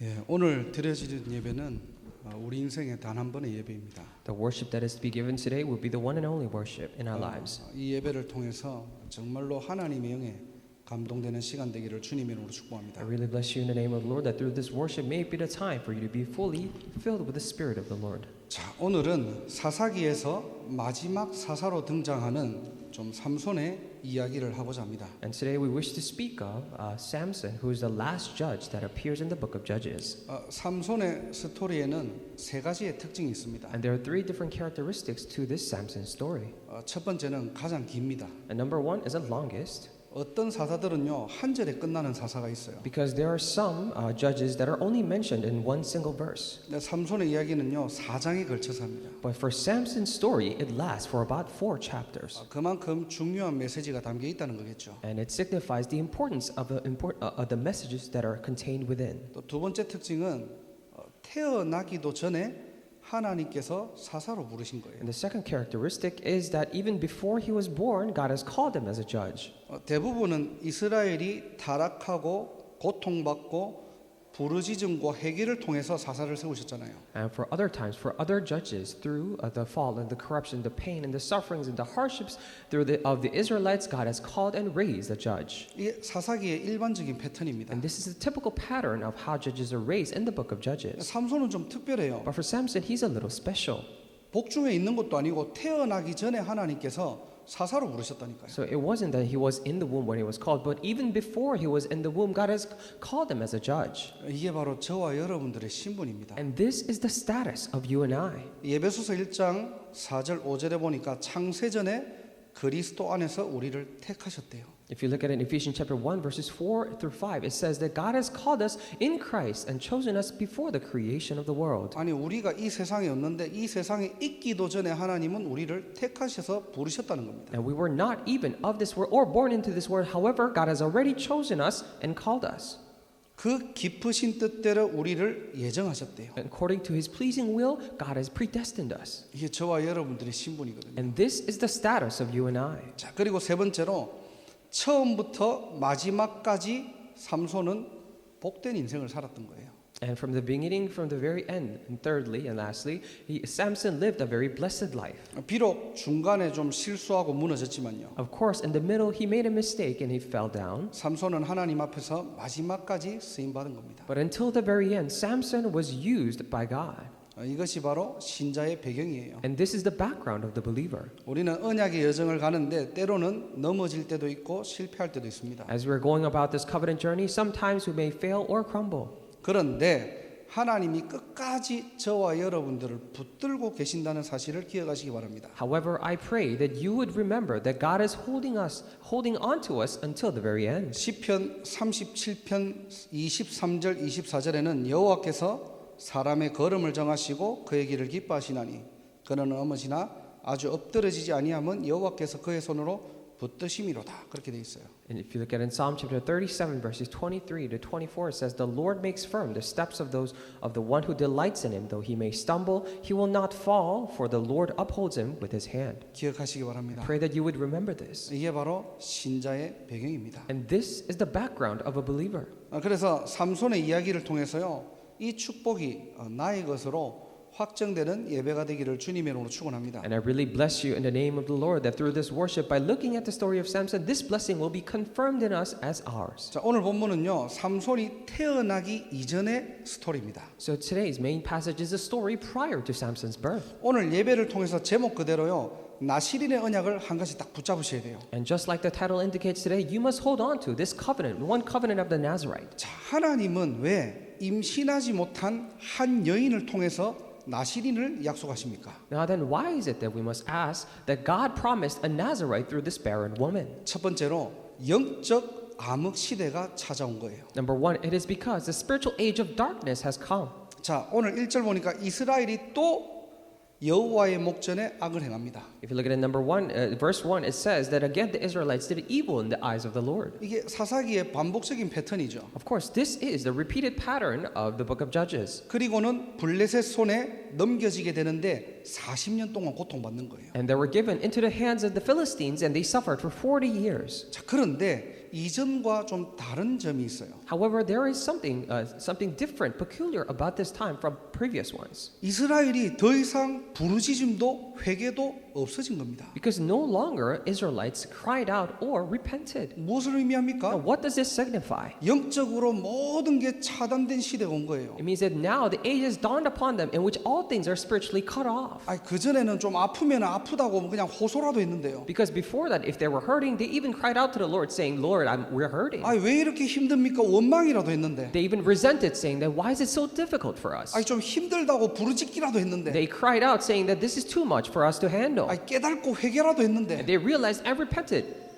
예, 오늘 드려지는 예배는 우리 인생의 단 한 번의 예배입니다. The worship that is to be given today will be the one and only worship in our lives. 이 예배를 통해서 정말로 하나님의 영에 감동되는 시간 되기를 주님의 이름으로 I 축복합니다. really bless you in the name of the Lord that through this worship may it be the time for you to be fully filled with the Spirit of the Lord. 자, 오늘은 사사기에서 마지막 사사로 등장하는 좀 삼손의 이야기를 하고자 합니다. And today we wish to speak of Samson, who is the last judge that appears in the book of Judges. 삼손의 스토리에는 세 가지의 특징이 있습니다. And there are three different characteristics to this Samson story. 첫 번째는 가장 깁니다. And number one is the longest, 어떤 사사들은요 한 절에 끝나는 사사가 있어요. because there are some judges that are only mentioned in one single verse. 근데 삼손의 이야기는요 4장에 걸쳐서 합니다. But for Samson's story, it lasts for about 4 chapters. 그만큼 중요한 메시지가 담겨 있다는 거겠죠. And it signifies the importance of the messages that are contained within. 또 두 번째 특징은 태어나기도 전에 하나님께서 사사로 부르신 거예요. And the second characteristic is that even before he was born, God has called him as a judge. 대부분은 이스라엘이 타락하고 고통받고 부르짖음과 회개를 통해서 사사를 세우셨잖아요. And for other times, for other judges, through the fall and the corruption, the pain and the sufferings and the hardships of the Israelites, God has called and raised a judge. 이게 사사기의 일반적인 패턴입니다. And this is the typical pattern of how judges are raised in the book of Judges. 삼손은 좀 특별해요. But for Samson, he's a little special. 복중에 있는 것도 아니고 태어나기 전에 하나님께서 사사로 부르셨다니까요. So it wasn't that he was in the womb when he was called, but even before he was in the womb, God has called him as a judge. 이게 바로 저와 여러분들의 신분입니다. And this is the status of you and I. 예배소서 1장 4절 5절에 보니까 창세전에 그리스도 안에서 우리를 택하셨대요. If you look at it in Ephesians chapter 1 verses 4 through 5, it says that God has called us in Christ and chosen us before the creation of the world. 아니 우리가 이 세상에 없는데 이 세상에 있기도 전에 하나님은 우리를 택하셔서 부르셨다는 겁니다. And we were not even of this world or born into this world. However, God has already chosen us and called us. 그 깊으신 뜻대로 우리를 예정하셨대요. And according to his pleasing will, God has predestined us. 이게 저와 여러분들의 신분이거든요. And this is the status of you and I. 자, 그리고 세 번째로 처음부터 마지막까지 삼손은 복된 인생을 살았던 거예요. And from the beginning, from the very end, and thirdly and lastly, Samson lived a very blessed life. 비록 중간에 좀 실수하고 무너졌지만요. Of course, in the middle, he made a mistake and he fell down. 삼손은 하나님 앞에서 마지막까지 쓰임 받은 겁니다. But until the very end, Samson was used by God. 이것이 바로 신자의 배경이에요. And this is the background of the believer. 우리는 언약의 여정을 가는데 때로는 넘어질 때도 있고 실패할 때도 있습니다. As we're going about this covenant journey, sometimes we may fail or crumble. 그런데 하나님이 끝까지 저와 여러분들을 붙들고 계신다는 사실을 기억하시기 바랍니다. However, I pray that you would remember that God is holding on to us until the very end. 시편 37편 23절 24절에는 여호와께서 사람의 걸음을 정하시고 그의 길을 기뻐하시나니 그는 넘어지나 아주 엎드러지지 아니함은 여호와께서 그의 손으로 붙드심이로다. 그렇게 돼 있어요. And if you look at it in Psalm chapter 37 verses 23 to 24, it says, "The Lord makes firm the steps of the one who delights in him. Though he may stumble, he will not fall, for the Lord upholds him with his hand." 기억하시기 바랍니다. Pray that you would remember this. 이게 바로 신자의 배경입니다. And this is the background of a believer. 그래서 삼손의 이야기를 통해서요, 이 축복이 나의 것으로 확정되는 예배가 되기를 주님의 이름으로 축원합니다. And I really bless you in the name of the Lord that through this worship, by looking at the story of Samson, this blessing will be confirmed in us as ours. 자, 오늘 본문은요, 삼손이 태어나기 이전의 스토리입니다. So today's main passage is a story prior to Samson's birth. 오늘 예배를 통해서 제목 그대로요, 나실인의 언약을 한 가지 딱 붙잡으셔야 돼요. And just like the title indicates today, you must hold on to this covenant, one covenant of the Nazarite. 자, 하나님은 왜 임신하지 못한 한 여인을 통해서 나실인을 약속하십니까? Now then, why is it that we must ask that God promised a Nazarite through this barren woman? 첫 번째로 영적 암흑 시대가 찾아온 거예요. Number one, it is because the spiritual age of darkness has come. 자, 오늘 1절 보니까 이스라엘이 또 여호와의 목전에 악을 행합니다. If you look at it, verse 1, it says that again the Israelites did evil in the eyes of the Lord. 이게 사사기의 반복적인 패턴이죠. Of course, this is the repeated pattern of the book of Judges. 그리고는 블레셋 손에 넘겨지게 되는데 40년 동안 고통받는 거예요. And they were given into the hands of the Philistines and they suffered for 40 years. 자, 그런데 이전과 좀 다른 점이 있어요. However, there is something different, peculiar about this time from previous ones. 이스라엘이 더 이상 부르짖음도 회개도 없어진 겁니다. Because no longer Israelites cried out or repented. 무엇을 Now, 의미합니까? what does this signify? 영적으로 모든 게 차단된 시대가 온 거예요. It means that now the age has dawned upon them in which all things are spiritually cut off. 아니 그전에는 좀 아프면 아프다고 그냥 호소라도 했는데요. Because before that, if they were hurting, they even cried out to the Lord, saying, "Lord, we're hurting." 아니 왜 이렇게 힘듭니까? 원망이라도 했는데. They even resented, saying that why is it so difficult for us? 아니 좀 힘들다고 부르짖기라도 했는데. They cried out, saying that this is too much for us to handle. 아니 깨닫고 회개라도 했는데. And they realized and repented.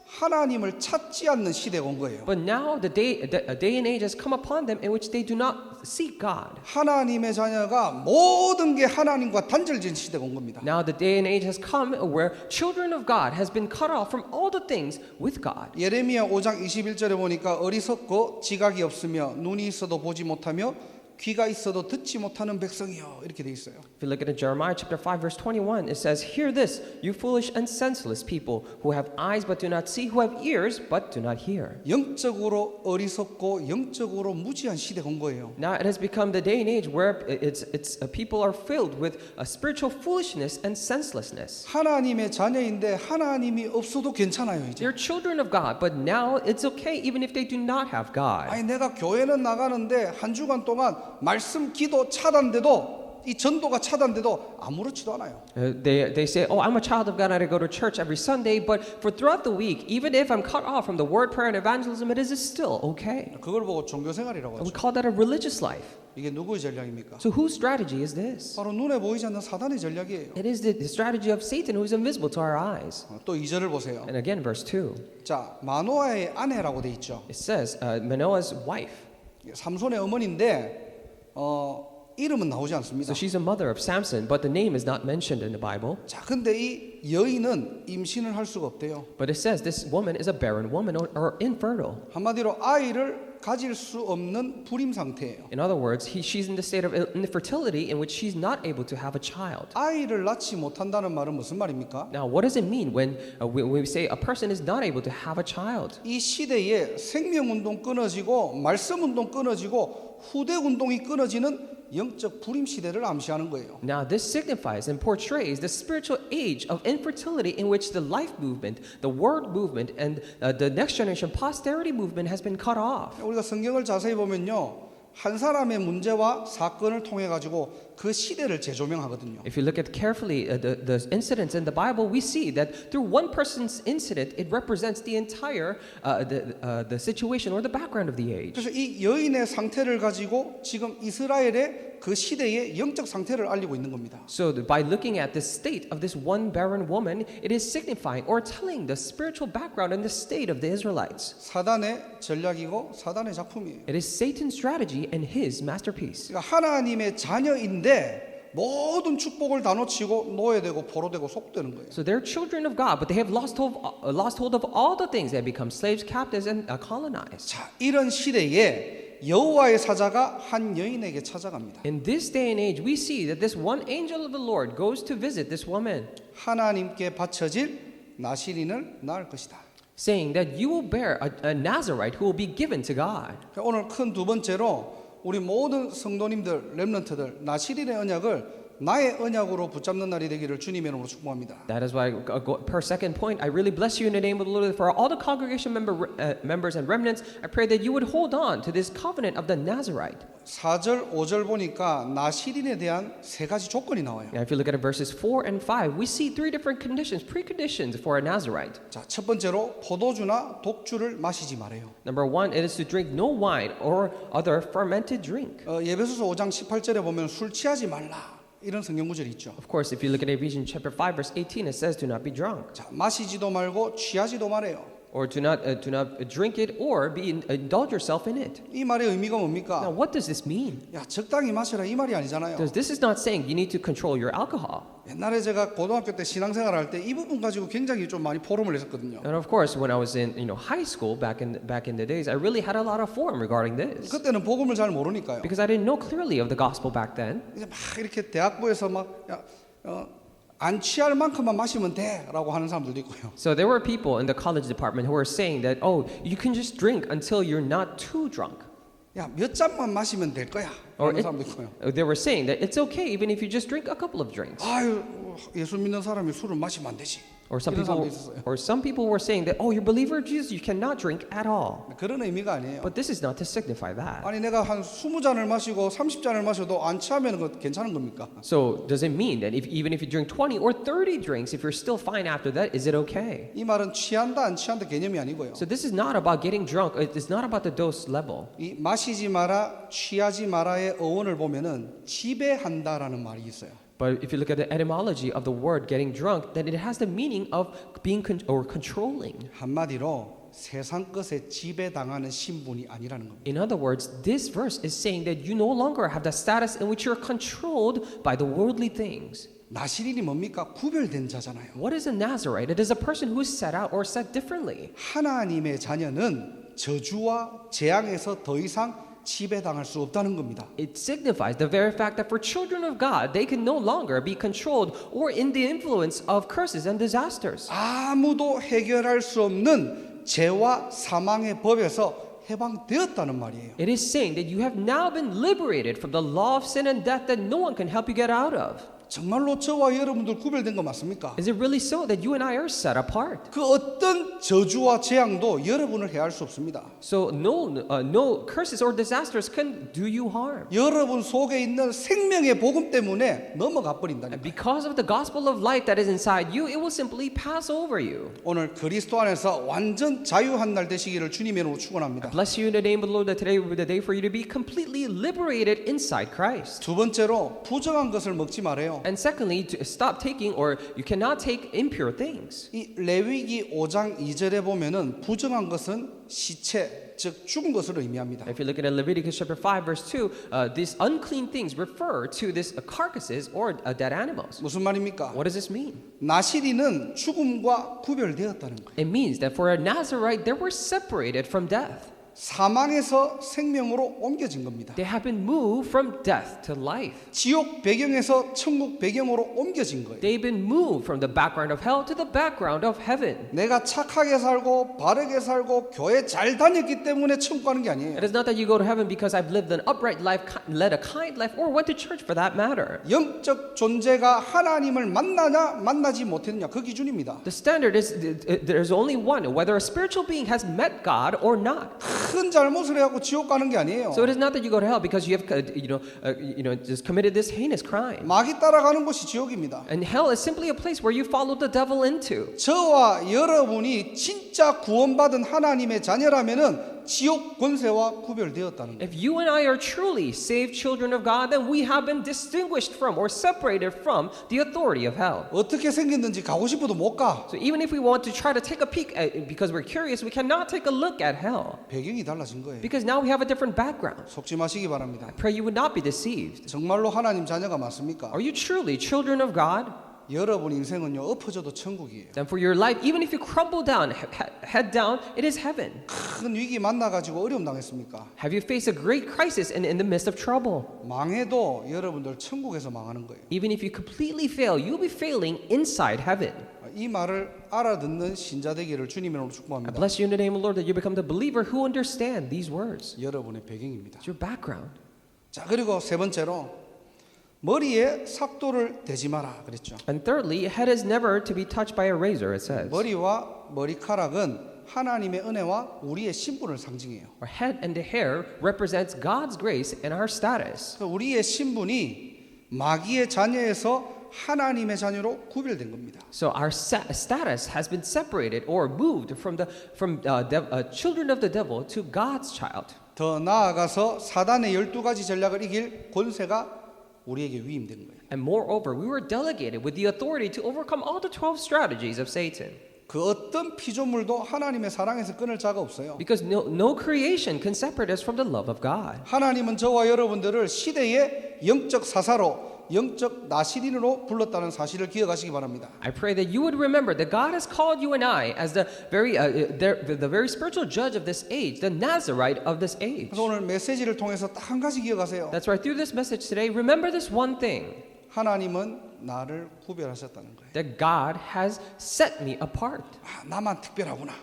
하나님을 찾지 않는 시대가 온 거예요. But now a day and age has come upon them in which they do not seek God. 하나님의 자녀가 모든 게 하나님과 단절된 시대가 온 겁니다. Now the day and age has come where children of God has been cut off from all the things with God. 예레미야 5장 21절에 보니까 어리석고 지각이 없으며 눈이 있어도 보지 못하며 귀가 있어도 듣지 못하는 백성이요 이렇게 돼 있어요. If you look at Jeremiah chapter 5 verse 21, it says, "Hear this, you foolish and senseless people who have eyes but do not see, who have ears but do not hear." 영적으로 어리석고 영적으로 무지한 시대가 온 거예요. Now it has become the day and age where people are filled with spiritual foolishness and senselessness. 하나님의 자녀인데 하나님이 없어도 괜찮아요 이제. They're children of God, but now it's okay even if they do not have God. 아니 내가 교회는 나가는데 한 주간 동안 말씀 기도 차단돼도 이 전도가 차단돼도 아무렇지도 않아요. They say, "Oh, I'm a child of God and I go to church every Sunday," but for throughout the week, even if I'm cut off from the word, prayer, and evangelism, it is still okay. 그걸 보고 종교 생활이라고 We 하죠. call that a religious life. 이게 누구의 전략입니까? So whose strategy is this? 바로 눈에 보이지 않는 사단의 전략이에요. It is the strategy of Satan who is invisible to our eyes. 또 2절을 보세요. And again, verse 2, 자, 마노아의 아내라고 돼 있죠. it says, Manoah's wife. 삼손의 어머니인데 이름은 나오지 않습니다. So she's a mother of Samson, but the name is not mentioned in the Bible. 자, 근데 이 여인은 임신을 할 수가 없대요. But it says this woman is a barren woman or infertile. 한마디로 아이를 가질 수 없는 불임 상태예요. In other words, she's in the state of infertility in which she's not able to have a child. 아이를 낳지 못한다는 말은 무슨 말입니까? Now, what does it mean when we say a person is not able to have a child? 이 시대에 생명운동 끊어지고 말씀운동 끊어지고 후대운동이 끊어지는 영적 불임 시대를 암시하는 거예요. Now, this signifies and portrays the spiritual age of infertility in which the life movement, the word movement, and the next generation posterity movement has been cut off. 우리가 성경을 자세히 보면요. 한 사람의 문제와 사건을 통해 가지고 그 시대를 재조명하거든요. If you look at carefully the incidents in the Bible, we see that through one person's incident, it represents the entire the situation or the background of the age. 그래서 이 여인의 상태를 가지고 지금 이스라엘의 그 시대의 영적 상태를 알리고 있는 겁니다. So by looking at the state of this one barren woman, it is signifying or telling the spiritual background and the state of the Israelites. 사단의 전략이고 사단의 작품이에요. It is Satan's strategy and his masterpiece. 그러니까 하나님의 자녀인데 모든 축복을 다 놓치고 노예되고 포로되고 속되는 거예요. So they're children of God, but they have lost hold of all the things. They become slaves, captives, and colonized. 자, 이런 시대에 여호와의 사자가 한 여인에게 찾아갑니다. In this day and age, we see that this one angel of the Lord goes to visit this woman, 하나님께 바쳐질 나시린을 낳을 것이다. saying that you will bear a Nazarite who will be given to God. 오늘 큰 두 번째로 우리 모든 성도님들, 렘넌트들 나시린의 언약을 나의 언약으로 붙잡는 날이 되기를 주님의 이름으로 축복합니다. That is why, per second point, I really bless you in the name of the Lord. For all the congregation members and remnants, I pray that you would hold on to this covenant of the Nazarite. 4절, 5절 보니까 나시린에 대한 세 가지 조건이 나와요. Now, if you look at verses 4 and 5, we see three different conditions, preconditions for a Nazarite. 자, 첫 번째로 포도주나 독주를 마시지 말아요. Number one, it is to drink no wine or other fermented drink. 예배소서 5장 18절에 보면 술 취하지 말라. 이런 성경 구절이 있죠. Of course, if you look at Ephesians chapter 5, verse 18, it says, "Do not be drunk." 자, 마시지도 말고 취하지도 말아요. Or do not drink it or indulge yourself in it. 이 말의 의미가 Now, 뭡니까? what does this mean? 야, 적당히 마셔라 이 말이 아니잖아요. Because this is not saying you need to control your alcohol. 옛날에 제가 고등학교 때 신앙생활 할 때 이 부분 가지고 굉장히 좀 많이 포럼을 했었거든요. And of course, when I was in high school back in the days, I really had a lot of forum regarding this 그때는 복음을 잘 모르니까요. because I didn't know clearly of the gospel back then. 이제 막 이렇게 대학부에서 막 안 취할 만큼만 마시면 돼라고 하는 사람들도 있고요. So there were people in the college department who were saying that, oh, you can just drink until you're not too drunk. 야, 몇 잔만 마시면 될 거야. Or 하는 사람도 있고요. they were saying that it's okay even if you just drink a couple of drinks. 아유, 예수 믿는 사람이 술을 마시면 안 되지. Or some 이런 사람도 people, 있었어요. or some people were saying that, oh, you're a believer of Jesus, you cannot drink at all. 그런 의미가 아니에요. But this is not to signify that. 아니 내가 한 20잔을 마시고 30잔을 마셔도 안 취하면 그 괜찮은 겁니까? So does it mean that even if you drink 20 or 30 drinks, if you're still fine after that, is it okay? 이 말은 취한다 안 취한다 개념이 아니고요. So this is not about getting drunk. It's not about the dose level. 이 마시지 마라, 취하지 마라의 어원을 보면은 지배한다라는 말이 있어요. But if you look at the etymology of the word getting drunk, then it has the meaning of being or controlling. 한마디로 세상 것에 지배당하는 신분이 아니라는 겁니다. In other words, this verse is saying that you no longer have the status in which you're controlled by the worldly things. 나시린이 뭡니까? 구별된 자잖아요. What is a Nazarite? It is a person who is set out or set differently. 하나님의 자녀는 저주와 재앙에서 더 이상 지배당할 수 없다는 겁니다. It signifies the very fact that for children of God, they can no longer be controlled or in the influence of curses and disasters. 아무도 해결할 수 없는 죄와 사망의 법에서 해방되었다는 말이에요. It is saying that you have now been liberated from the law of sin and death that no one can help you get out of. 정말로 저와 여러분들 구별된 거 맞습니까? Is it really so that you and I are set apart? 그 어떤 저주와 재앙도 여러분을 해할 수 없습니다. So no curses or disasters can do you harm. 여러분 속에 있는 생명의 복음 때문에 넘어가 버린다니까. Because of the gospel of light that is inside you, it will simply pass over you. 오늘 그리스도 안에서 완전 자유한 날 되시기를 주님의 이름으로 축원합니다. Bless you in the name of the Lord that today will be the day for you to be completely liberated inside Christ. 두 번째로 부정한 것을 먹지 말아요. And secondly, to stop taking or you cannot take impure things. 이 레위기 5장 2절에 보면은 부정한 것은 시체, 즉 죽은 것을 의미합니다. If you look at Leviticus chapter 5 verse 2, these unclean things refer to these carcasses or dead animals. 무슨 말입니까? What does this mean? 나시린은 죽음과 구별되었다는 거예요. It means that for a Nazarite, they were separated from death. 사망에서 생명으로 옮겨진 겁니다. They have been moved from death to life. 지옥 배경에서 천국 배경으로 옮겨진 거예요. They've been moved from the background of hell to the background of heaven. 내가 착하게 살고 바르게 살고 교회 잘 다녔기 때문에 천국 가는 게 아니에요. It is not that you go to heaven because I've lived an upright life, led a kind life, or went to church for that matter. 영적 존재가 하나님을 만나냐 만나지 못했느냐 그 기준입니다. The standard is there's only one, whether a spiritual being has met God or not. 큰 잘못을 해갖고 지옥 가는 게 아니에요. So it is not that you go to hell because you have just committed this heinous crime. 마귀 따라가는 곳이 지옥입니다. And hell is simply a place where you follow the devil into. 저와 여러분이 진짜 구원받은 하나님의 자녀라면은 지옥 권세와 구별되었다는 거예요. If you and I are truly saved children of God, then we have been distinguished from or separated from the authority of hell. 어떻게 생겼는지 가고 싶어도 못 가. So even if we want to try to take a peek because we're curious, we cannot take a look at hell 배경이 달라진 거예요. because now we have a different background. 속지 마시기 바랍니다. Pray you would not be deceived. 정말로 하나님 자녀가 맞습니까? Are you truly children of God? 여러분 인생은요 엎어져도 천국이에요. Then for your life, even if you crumble down, head down, it is heaven. 큰 위기 만나가지고 어려움 당했습니까? Have you faced a great crisis in the midst of trouble? 망해도 여러분들 천국에서 망하는 거예요. Even if you completely fail, you'll be failing inside heaven. 이 말을 알아듣는 신자 되기를 주님의 이름으로 I 축복합니다. bless you in the name of the Lord that you become the believer who understand these words. 여러분의 배경입니다. It's your background. 자 그리고 세 번째로 머리에 삭도를 대지 마라 그랬죠. And thirdly, head is never to be touched by a razor, it says. 머리와 머리카락은 하나님의 은혜와 우리의 신분을 상징해요. Our head and the hair represents God's grace and our status. 그래서 우리의 신분이 마귀의 자녀에서 하나님의 자녀로 구별된 겁니다. So our status has been separated or moved from children of the devil to God's child. 더 나아가서 사단의 12가지 전략을 이길 권세가 우리에게 위임된 거예요. And moreover, we were delegated with the authority to overcome all the 12 strategies of Satan. 그 어떤 피조물도 하나님의 사랑에서 끊을 자가 없어요. Because no creation can separate us from the love of God. 하나님은 저와 여러분들을 시대의 영적 사사로 영적 나시린으로 불렀다는 사실을 기억하시기 바랍니다. I pray that you would remember that God has called you and I as the very spiritual judge of this age, the Nazarite of this age. 그래서 오늘 메시지를 통해서 딱 한 가지 기억하세요. That's right. Through this message today, remember this one thing. 하나님은 나를 구별하셨다는 거예요. That God has set me apart. 아, 나만 특별하구나.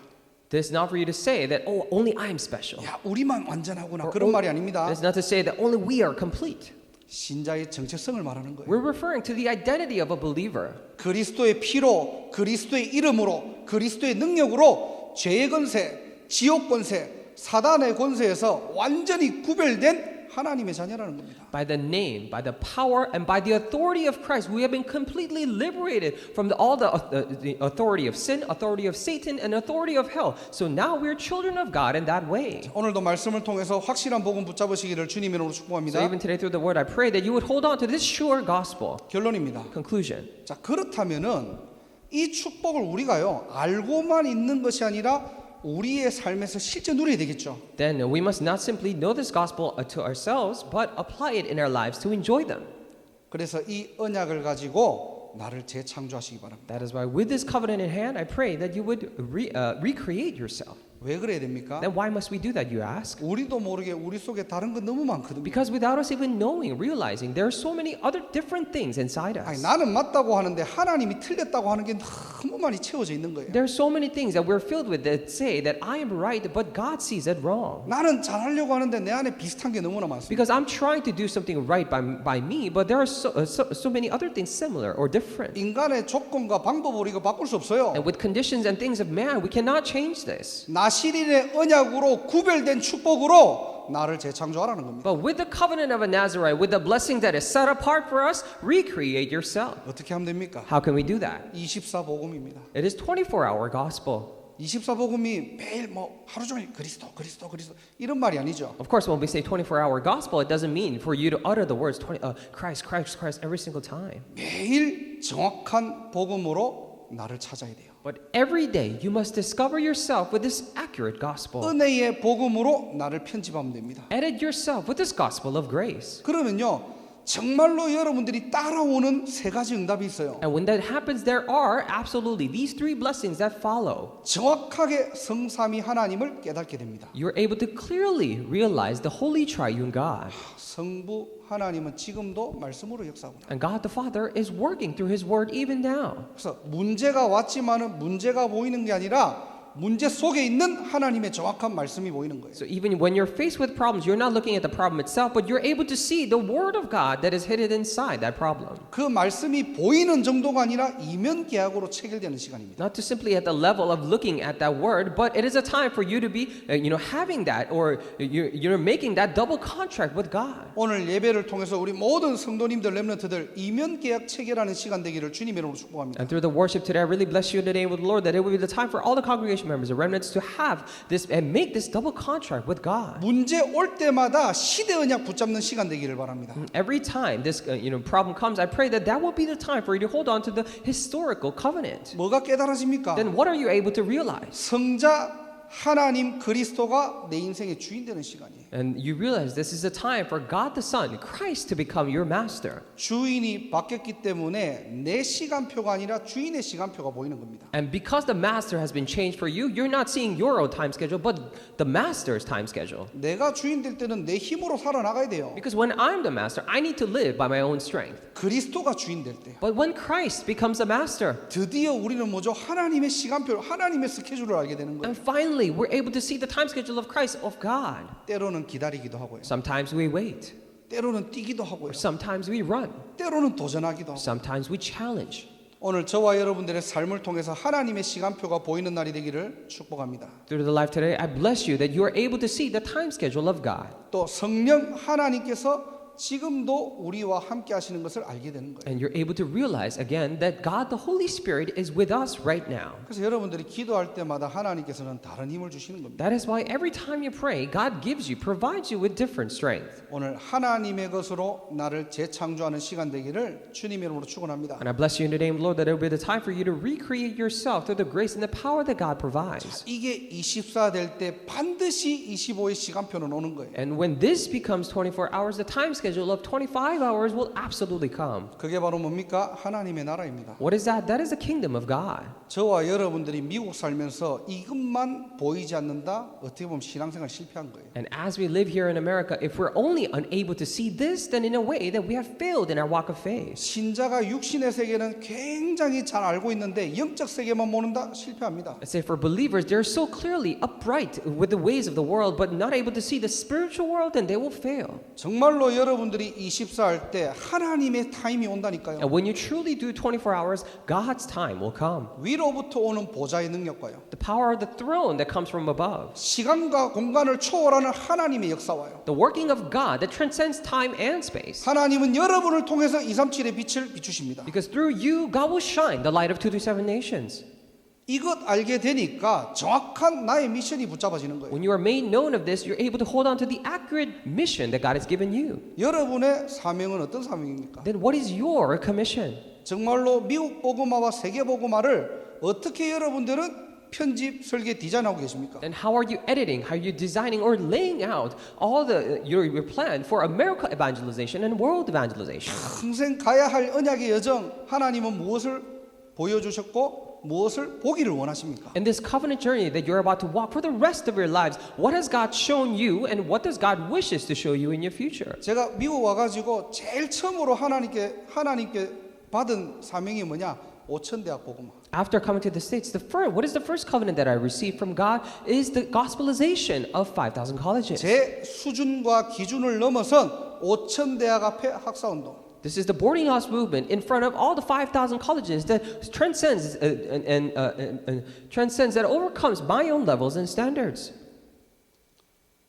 This is not for you to say that, oh, only I am special. 야, 우리만 완전하구나. Or 그런 말이 아닙니다. It's not to say that only we are complete. 신자의 정체성을 말하는 거예요. We're referring to the identity of a believer. 그리스도의 피로, 그리스도의 이름으로, 그리스도의 능력으로 죄의 권세, 지옥 권세, 사단의 권세에서 완전히 구별된 하나님의 자녀라는 겁니다. By the name, by the power, and by the authority of Christ, we have been completely liberated from all the authority of sin, authority of Satan, and authority of hell. So now we're children of God in that way. 오늘도 말씀을 통해서 확실한 복음 붙잡으시기를 주님의 이름으로 So 축복합니다. even today through the word, I pray that you would hold on to this sure gospel. 결론입니다. Conclusion. 자, 그렇다면은 이 축복을 우리가요 알고만 있는 것이 아니라 우리의 삶에서 실제 누려야 되겠죠. Then we must not simply know this gospel to ourselves, but apply it in our lives to enjoy them. 그래서 이 언약을 가지고 나를 재창조하시기 바랍니다. That is why, with this covenant in hand, I pray that you would recreate yourself. 왜 그래야 됩니까? Then why must we do that, you ask? 우리도 모르게 우리 속에 다른 거 너무 많거든요. Because without us even knowing, realizing, there are so many other different things inside 아니, us. 나는 맞다고 하는데 하나님이 틀렸다고 하는 게 너무 많이 채워져 있는 거예요. There are so many things that we're filled with that say that I am right, but God sees it wrong. 나는 잘하려고 하는데 내 안에 비슷한 게 너무나 많습니다. Because I'm trying to do something right by me, but there are so many other things similar or different. 인간의 조건과 방법으로 이거 바꿀 수 없어요. And with conditions and things of man, we cannot change this. 나시린의 언약으로 구별된 축복으로 나를 재창조하라는 겁니다. But with the covenant of a Nazarite, with the blessing that is set apart for us, recreate yourself. 어떻게 하면 됩니까? How can we do that? 24복음입니다. It is 24-hour gospel. 24복음이 매일 뭐 하루 종일 그리스도 이런 말이 아니죠. Of course, when we say 24-hour gospel, it doesn't mean for you to utter the words Christ, Christ, Christ every single time. 매일 정확한 복음으로 나를 찾아야 돼요. But every day, you must discover yourself with this accurate gospel. 은혜의 복음으로 나를 편집하면 됩니다. Edit yourself with this gospel of grace. 그러면요 정말로 여러분들이 따라오는 세 가지 응답이 있어요. And when that happens, there are absolutely these three blessings that follow. 정확하게 성삼위 하나님을 깨닫게 됩니다. You're able to clearly realize the holy triune God. 성부 하나님은 지금도 말씀으로 역사하구나. And God the Father is working through His Word even now. 그래서 문제가 왔지만은 문제가 보이는 게 아니라 문제 속에 있는 하나님의 정확한 말씀이 보이는 거예요. So even when you're faced with problems, you're not looking at the problem itself, but you're able to see the Word of God that is hidden inside that problem. 그 말씀이 보이는 정도가 아니라 이면 계약으로 체결되는 시간입니다. Not to simply at the level of looking at that word, but it is a time for you to be, having that, or you're making that double contract with God. 오늘 예배를 통해서 우리 모든 성도님들 렘넌트들 이면 계약 체결하는 시간 되기를 주님의 이름으로 축복합니다. And through the worship today, I really bless you in the name of the Lord that it will be the time for all the congregation members, the remnants, to have this and make this double contract with God. 문제 올 때마다 시대 언약 붙잡는 시간 되기를 바랍니다. Every time this problem comes, I pray that will be the time for you to hold on to the historical covenant. 뭐가 깨달아집니까? Then what are you able to realize? 성자 하나님 그리스도가 내 인생의 주인 되는 시간이에요. And you realize this is a time for God the Son, Christ, to become your master. 주인이 바뀌었기 때문에 내 시간표가 아니라 주인의 시간표가 보이는 겁니다. And because the master has been changed for you, you're not seeing your own time schedule, but the master's time schedule. 내가 주인 될 때는 내 힘으로 살아나가야 돼요. Because when I'm the master, I need to live by my own strength. 그리스도가 주인 될 때. But when Christ becomes the master, 드디어 우리는 뭐죠? 하나님의 시간표, 하나님의 스케줄을 알게 되는 거예요. and finally we're able to see the time schedule of Christ, of God. 때로는 기다리기도 하고요. Sometimes we wait. 때로는 뛰기도 하고요. Sometimes we run. 때로는 도전하기도 하고. Sometimes we challenge. 오늘 저와 여러분들의 삶을 통해서 하나님의 시간표가 보이는 날이 되기를 축복합니다. Through the life today, I bless you that you are able to see the time schedule of God. 또 성령 하나님께서 지금도 우리와 함께 하시는 것을 알게 되는 거예요. And you're able to realize again that God, the Holy Spirit, is with us right now. 그래서 여러분들이 기도할 때마다 하나님께서는 다른 힘을 주시는 겁니다. That is why every time you pray, God gives you, provides you with different strength. 오늘 하나님의 것으로 나를 재창조하는 시간 되기를 주님의 이름으로 축원합니다. And I bless you in the name of the Lord that it will be the time for you to recreate yourself through the grace and the power that God provides. 이게 24 될 때 반드시 25의 시간표는 오는 거예요. And when this becomes 24 hours, the time schedule schedule of 25 hours will absolutely come. 그게 바로 뭡니까? 하나님의 나라입니다. What is that? That is the kingdom of God. 저와 여러분들이 미국 살면서 이것만 보이지 않는다? 어떻게 보면 신앙생활 실패한 거예요. And as we live here in America, if we're only unable to see this, then in a way that we have failed in our walk of faith. 신자가 육신의 세계는 굉장히 잘 알고 있는데 영적 세계만 모른다? 실패합니다. Let's say for believers, they're so clearly upright with the ways of the world, but not able to see the spiritual world, then they will fail. 정말로 여러분들이 24할 때 하나님의 타임이 온다니까요. And when you truly do 24 hours, God's time will come. 위로부터 오는 보좌의 능력과요. The power of the throne that comes from above. 시간과 공간을 초월하는 하나님의 역사와요. The working of God that transcends time and space. 하나님은 여러분을 통해서 237의 빛을 비추십니다. Because through you, God will shine the light of 227 nations. 이것 알게 되니까 정확한 나의 미션이 붙잡아지는 거예요. When you are made known of this, you're able to hold on to the accurate mission that God has given you. 여러분의 사명은 어떤 사명입니까? Then what is your commission? 정말로 미국 복음화와 세계 복음화를 어떻게 여러분들은 편집, 설계, 디자인하고 계십니까? Then how are you editing? How are you designing or laying out all your plan for America evangelization and world evangelization? 평생 가야 할 언약의 여정, 하나님은 무엇을 보여주셨고 무엇을 보기를 원하십니까? In this covenant journey that you're about to walk for the rest of your lives, what has God shown you and what does God wishes to show you in your future? 제가 미국 와가지고 제일 처음으로 하나님께 받은 사명이 뭐냐? 5,000대학 복음화. After coming to the States, what is the first covenant that I received from God is the gospelization of 5,000 colleges. 제 수준과 기준을 넘어선 5,000대학 앞에 학사운동. This is the boarding house movement in front of all the 5,000 colleges that transcends transcends that overcomes my own levels and standards.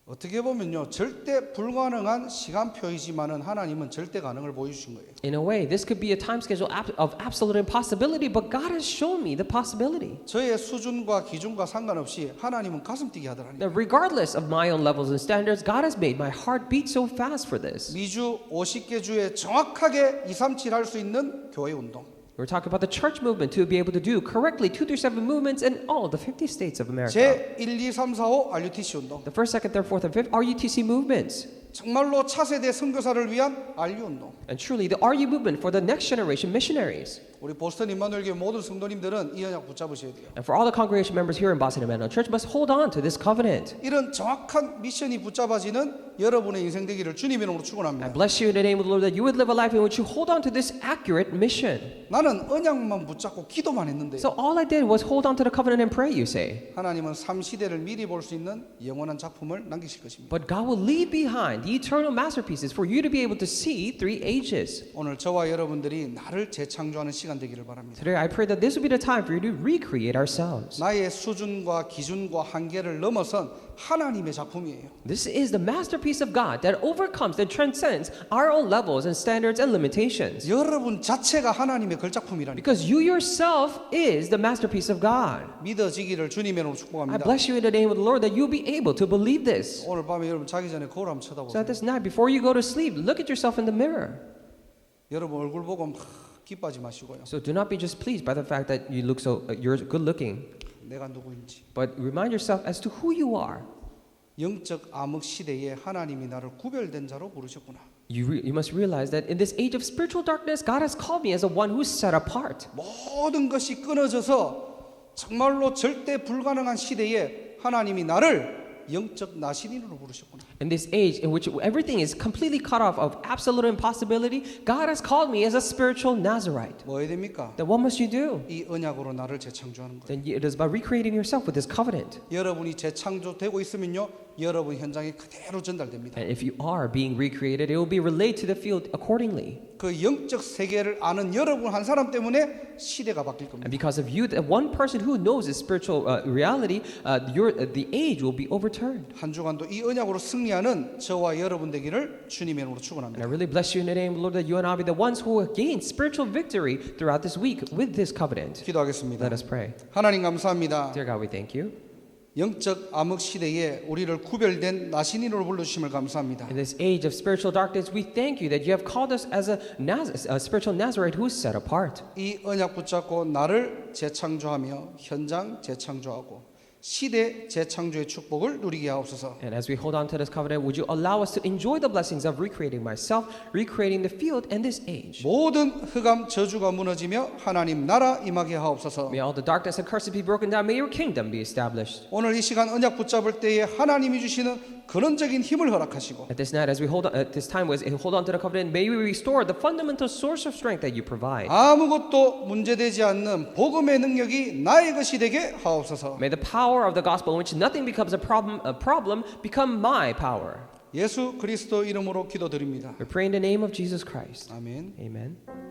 어떻게 보면요, 절대 불가능한 시간표이지만은 하나님은 절대 가능을 보여주신 거예요. In a way, this could be a time schedule of absolute impossibility, but God has shown me the possibility. 저의 수준과 기준과 상관없이 하나님은 가슴 뛰게 하더라니. That regardless of my own levels and standards, God has made my heart beat so fast for this. 미주 50개 주에 정확하게 237 할 수 있는 교회 운동. We're talking about the church movement to be able to do correctly 2 through 7 movements in all the 50 states of America. 제 1, 2, 3, 4, 5 RUTC 운동. The first, second, third, fourth, and fifth RUTC movements. 정말로 차세대 선교사를 위한 RU 운동. And truly, the RU movement for the next generation missionaries. 우리 보스턴 임마누엘교회 모든 성도님들은 이 언약 붙잡으셔야 돼요. And for all the congregation members here in Boston Emmanuel Church must hold on to this covenant. 이런 정확한 미션이 붙잡아지는 여러분의 인생 되기를 주님의 이름으로 축원합니다. I bless you in the name of the Lord that you would live a life in which you hold on to this accurate mission. 나는 언약만 붙잡고 기도만 했는데 So all I did was hold on to the covenant and pray, you say. 하나님은 3시대를 미리 볼 수 있는 영원한 작품을 남기실 것입니다. But God will leave behind the eternal masterpieces for you to be able to see 3 ages. 오늘 저와 여러분들이 나를 재창조하는 시간 되기를 바랍니다. Today I pray that this will be the time for you to recreate ourselves. 나의 수준과 기준과 한계를 넘어선 하나님의 작품이에요. This is the masterpiece of God that overcomes, that transcends our own levels and standards and limitations. 여러분 자체가 하나님의 걸작품이라니. Because you yourself is the masterpiece of God. 믿어지기를 주님의 이름으로 I 축복합니다. bless you in the name of the Lord that you'll be able to believe this. 오늘 밤에 여러분 자기 전에 거울 한번 So 쳐다보세요. at this night, before you go to sleep, look at yourself in the mirror. 여러분 얼굴 보고 막 기뻐하지 마시고요. So do not be just pleased by the fact that you look so you're good looking, 내가 누구인지. but remind yourself as to who you are. 영적 암흑 시대에 하나님이 나를 구별된 자로 부르셨구나. You must realize that in this age of spiritual darkness, God has called me as a one who's set apart. 모든 것이 끊어져서 정말로 절대 불가능한 시대에 하나님이 나를 영적 나시린으로 부르셨구나. In this age in which everything is completely cut off of absolute impossibility, God has called me as a spiritual Nazarite. 뭐 해야 됩니까? Then what must you do? 이 언약으로 나를 재창조하는 거예요. Then it is by recreating yourself with this covenant. 여러분이 재창조되고 있으면요, 여러분 현장에 그대로 전달됩니다. And if you are being recreated, it will be relayed to the field accordingly. 그 영적 세계를 아는 여러분 한 사람 때문에 시대가 바뀔 겁니다. And because of you, that one person who knows this spiritual reality, the age will be overturned. 한 주간도 이 언약으로 승리하는 저와 여러분 되기를 주님의 이름으로 And 축원합니다. I really bless you in the name of the Lord that you and I be the ones who will gain spiritual victory throughout this week with this covenant. 기도하겠습니다. Let us pray. 하나님 감사합니다. Dear God, we thank you. 영적 암흑 시대에 우리를 구별된 나신인으로 불러주심을 감사합니다. In this age of spiritual darkness, we thank you that you have called us as a spiritual Nazarite who is set apart. 이 언약 붙잡고 나를 재창조하며 현장 재창조하고 시대 재창조의 축복을 누리게 하옵소서. And as we hold on to this covenant, would you allow us to enjoy the blessings of recreating myself, recreating the field and this age? 모든 흑암 저주가 무너지며 하나님 나라 임하게 하옵소서. May all the darkness and curses be broken down. May your kingdom be established. 오늘 이 시간 언약 붙잡을 때에 하나님이 주시는 근원적인 힘을 허락하시고 At this night, as we hold on, at this time, as we hold on to the covenant, may we restore the fundamental source of strength that you provide. 아무것도 문제되지 않는 복음의 능력이 나의 것이 되게 하옵소서. May the power of the gospel, in which nothing becomes a problem, become my power. 예수 그리스도 이름으로 기도드립니다. We pray in the name of Jesus Christ. 아멘. Amen.